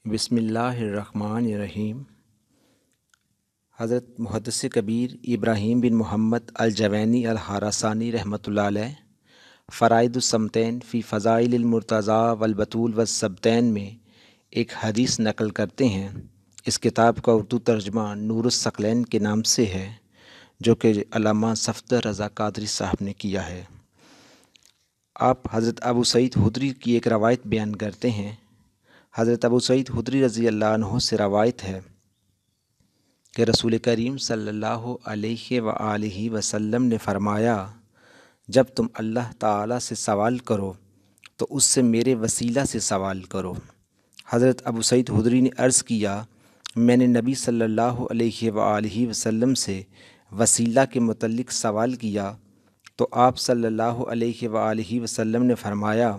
بسم اللہ الرحمن الرحیم۔ حضرت محدث کبیر ابراہیم بن محمد الجوینی الخراسانی رحمۃ اللہ علیہ فرائض الصمتین فی فضائل المرتضیٰ والبطول والسبتین میں ایک حدیث نقل کرتے ہیں۔ اس کتاب کا اردو ترجمہ نور الثقلین کے نام سے ہے، جو کہ علامہ صفدر رضا قادری صاحب نے کیا ہے۔ آپ حضرت ابو سعید خدری کی ایک روایت بیان کرتے ہیں۔ حضرت ابو سعید خدری رضی اللہ عنہ سے روایت ہے کہ رسول کریم صلی اللہ علیہ وآلہ وسلم نے فرمایا، جب تم اللہ تعالیٰ سے سوال کرو تو اس سے میرے وسیلہ سے سوال کرو۔ حضرت ابو سعید خدری نے عرض کیا، میں نے نبی صلی اللہ علیہ وآلہ وسلم سے وسیلہ کے متعلق سوال کیا تو آپ صلی اللہ علیہ وآلہ وسلم نے فرمایا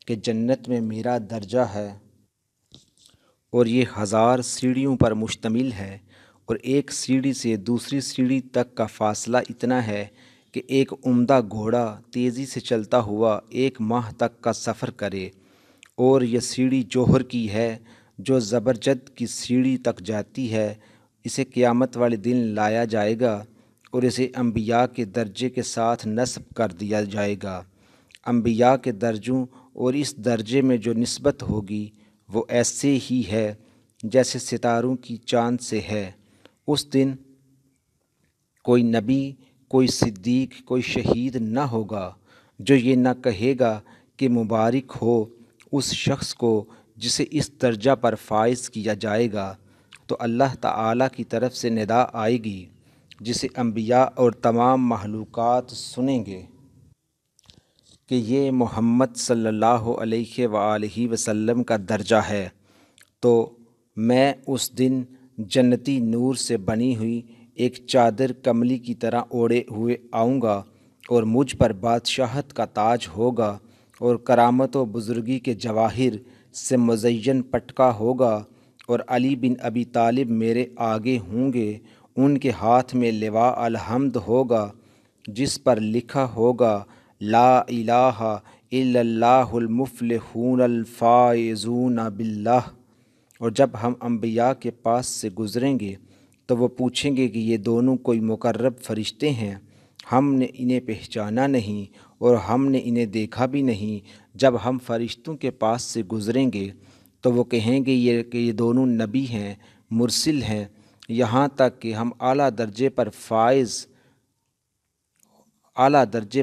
کہ جنت میں میرا درجہ ہے اور یہ 1000 سیڑھیوں پر مشتمل ہے، اور ایک سیڑھی سے دوسری سیڑھی تک کا فاصلہ اتنا ہے کہ ایک عمدہ گھوڑا تیزی سے چلتا ہوا 1 ماہ تک کا سفر کرے، اور یہ سیڑھی جوہر کی ہے جو زبرجد کی سیڑھی تک جاتی ہے۔ اسے قیامت والے دن لایا جائے گا اور اسے انبیاء کے درجے کے ساتھ نصب کر دیا جائے گا۔ انبیاء کے درجوں اور اس درجے میں جو نسبت ہوگی وہ ایسے ہی ہے جیسے ستاروں کی چاند سے ہے۔ اس دن کوئی نبی، کوئی صدیق، کوئی شہید نہ ہوگا جو یہ نہ کہے گا کہ مبارک ہو اس شخص کو جسے اس درجہ پر فائز کیا جائے گا۔ تو اللہ تعالیٰ کی طرف سے ندا آئے گی جسے انبیاء اور تمام مخلوقات سنیں گے کہ یہ محمد صلی اللہ علیہ وآلہ وسلم کا درجہ ہے۔ تو میں اس دن جنتی نور سے بنی ہوئی ایک چادر کملی کی طرح اوڑھے ہوئے آؤں گا، اور مجھ پر بادشاہت کا تاج ہوگا، اور کرامت و بزرگی کے جواہر سے مزین پٹکا ہوگا، اور علی بن ابی طالب میرے آگے ہوں گے۔ ان کے ہاتھ میں لواء الحمد ہوگا جس پر لکھا ہوگا لا الہ الا اللہ المفلحون الفائزون باللہ۔ اور جب ہم انبیاء کے پاس سے گزریں گے تو وہ پوچھیں گے کہ یہ دونوں کوئی مقرب فرشتے ہیں؟ ہم نے انہیں پہچانا نہیں اور ہم نے انہیں دیکھا بھی نہیں۔ جب ہم فرشتوں کے پاس سے گزریں گے تو وہ کہیں گے کہ یہ دونوں نبی ہیں، مرسل ہیں، یہاں تک کہ ہم اعلیٰ درجے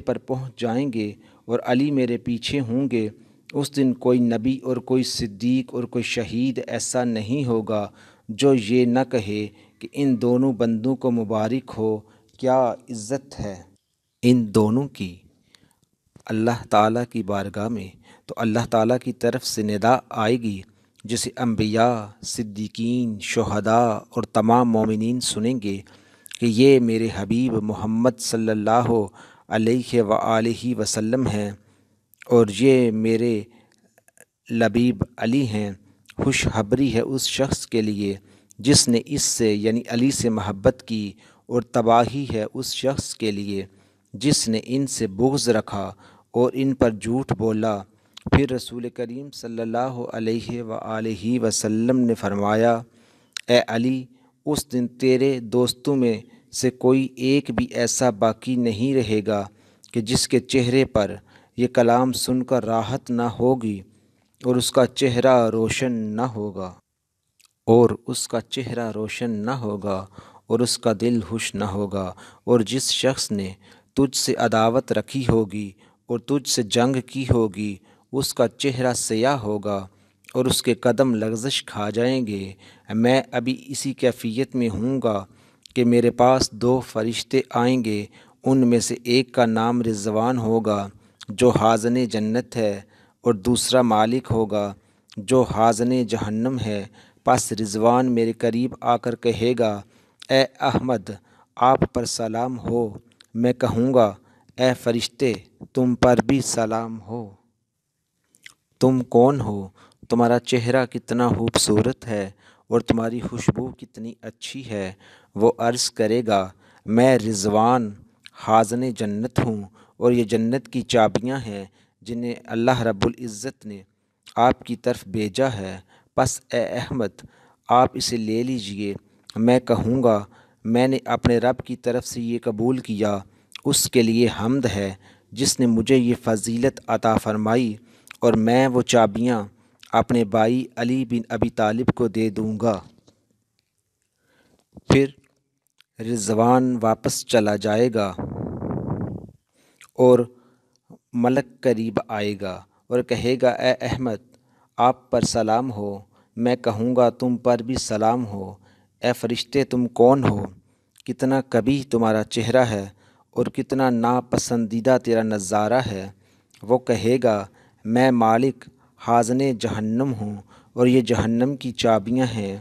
پر پہنچ جائیں گے، اور علی میرے پیچھے ہوں گے۔ اس دن کوئی نبی اور کوئی صدیق اور کوئی شہید ایسا نہیں ہوگا جو یہ نہ کہے کہ ان دونوں بندوں کو مبارک ہو، کیا عزت ہے ان دونوں کی اللہ تعالیٰ کی بارگاہ میں۔ تو اللہ تعالیٰ کی طرف سے ندا آئے گی جسے انبیاء، صدیقین، شہداء اور تمام مومنین سنیں گے کہ یہ میرے حبیب محمد صلی اللہ علیہ وآلہ وسلم ہیں، اور یہ میرے لبیب علی ہیں۔ خوشخبری ہے اس شخص کے لیے جس نے اس سے یعنی علی سے محبت کی، اور تباہی ہے اس شخص کے لیے جس نے ان سے بغض رکھا اور ان پر جھوٹ بولا۔ پھر رسول کریم صلی اللہ علیہ وآلہ وسلم نے فرمایا، اے علی، اس دن تیرے دوستوں میں سے کوئی ایک بھی ایسا باقی نہیں رہے گا کہ جس کے چہرے پر یہ کلام سن کر راحت نہ ہوگی، اور اس کا چہرہ روشن نہ ہوگا اور اس کا دل خوش نہ ہوگا۔ اور جس شخص نے تجھ سے عداوت رکھی ہوگی اور تجھ سے جنگ کی ہوگی، اس کا چہرہ سیاہ ہوگا اور اس کے قدم لغزش کھا جائیں گے۔ میں ابھی اسی کیفیت میں ہوں گا کہ میرے پاس 2 فرشتے آئیں گے، ان میں سے ایک کا نام رضوان ہوگا جو خازن جنت ہے، اور دوسرا مالک ہوگا جو خازن جہنم ہے۔ پس رضوان میرے قریب آ کر کہے گا، اے احمد، آپ پر سلام ہو۔ میں کہوں گا، اے فرشتے، تم پر بھی سلام ہو۔ تم کون ہو؟ تمہارا چہرہ کتنا خوبصورت ہے اور تمہاری خوشبو کتنی اچھی ہے۔ وہ عرض کرے گا، میں رضوان خازن جنت ہوں، اور یہ جنت کی چابیاں ہیں جنہیں اللہ رب العزت نے آپ کی طرف بھیجا ہے۔ پس اے احمد آپ اسے لے لیجئے۔ میں کہوں گا میں نے اپنے رب کی طرف سے یہ قبول کیا، اس کے لیے حمد ہے جس نے مجھے یہ فضیلت عطا فرمائی، اور میں وہ چابیاں اپنے بھائی علی بن ابی طالب کو دے دوں گا۔ پھر رضوان واپس چلا جائے گا اور ملک قریب آئے گا اور کہے گا اے احمد آپ پر سلام ہو۔ میں کہوں گا تم پر بھی سلام ہو۔ اے فرشتے تم کون ہو؟ کتنا قبیح تمہارا چہرہ ہے اور کتنا ناپسندیدہ تیرا نظارہ ہے۔ وہ کہے گا میں مالک خازن جہنم ہوں اور یہ جہنم کی چابیاں ہیں،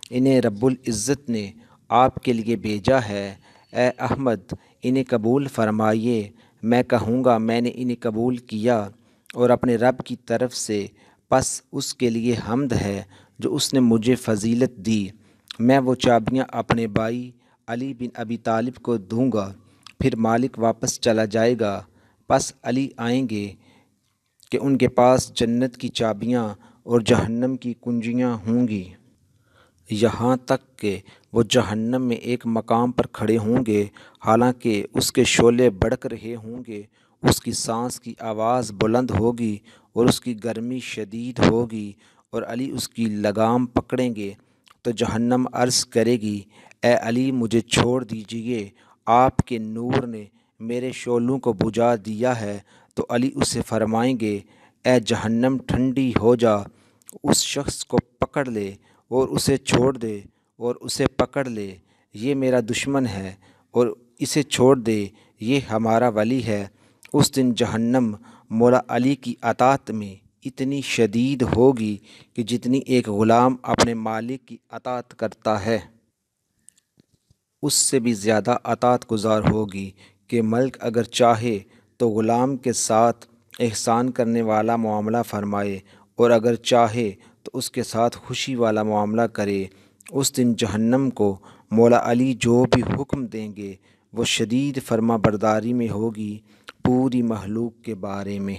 انہیں رب العزت نے آپ کے لیے بھیجا ہے۔ اے احمد انہیں قبول فرمائیے۔ میں کہوں گا میں نے انہیں قبول کیا اور اپنے رب کی طرف سے، پس اس کے لیے حمد ہے جو اس نے مجھے فضیلت دی۔ میں وہ چابیاں اپنے بھائی علی بن ابی طالب کو دوں گا۔ پھر مالک واپس چلا جائے گا، پس علی آئیں گے کہ ان کے پاس جنت کی چابیاں اور جہنم کی کنجیاں ہوں گی، یہاں تک کہ وہ جہنم میں ایک مقام پر کھڑے ہوں گے، حالانکہ اس کے شعلے بھڑک رہے ہوں گے، اس کی سانس کی آواز بلند ہوگی اور اس کی گرمی شدید ہوگی، اور علی اس کی لگام پکڑیں گے تو جہنم عرض کرے گی اے علی مجھے چھوڑ دیجئے، آپ کے نور نے میرے شعلوں کو بجھا دیا ہے۔ تو علی اسے فرمائیں گے اے جہنم ٹھنڈی ہو جا، اس شخص کو پکڑ لے اور اسے چھوڑ دے، اور اسے پکڑ لے، یہ میرا دشمن ہے، اور اسے چھوڑ دے، یہ ہمارا ولی ہے۔ اس دن جہنم مولا علی کی اطاعت میں اتنی شدید ہوگی کہ جتنی ایک غلام اپنے مالک کی اطاعت کرتا ہے اس سے بھی زیادہ اطاعت گزار ہوگی، کہ ملک اگر چاہے تو غلام کے ساتھ احسان کرنے والا معاملہ فرمائے، اور اگر چاہے تو اس کے ساتھ خوشی والا معاملہ کرے۔ اس دن جہنم کو مولا علی جو بھی حکم دیں گے وہ شدید فرما برداری میں ہوگی پوری مخلوق کے بارے میں۔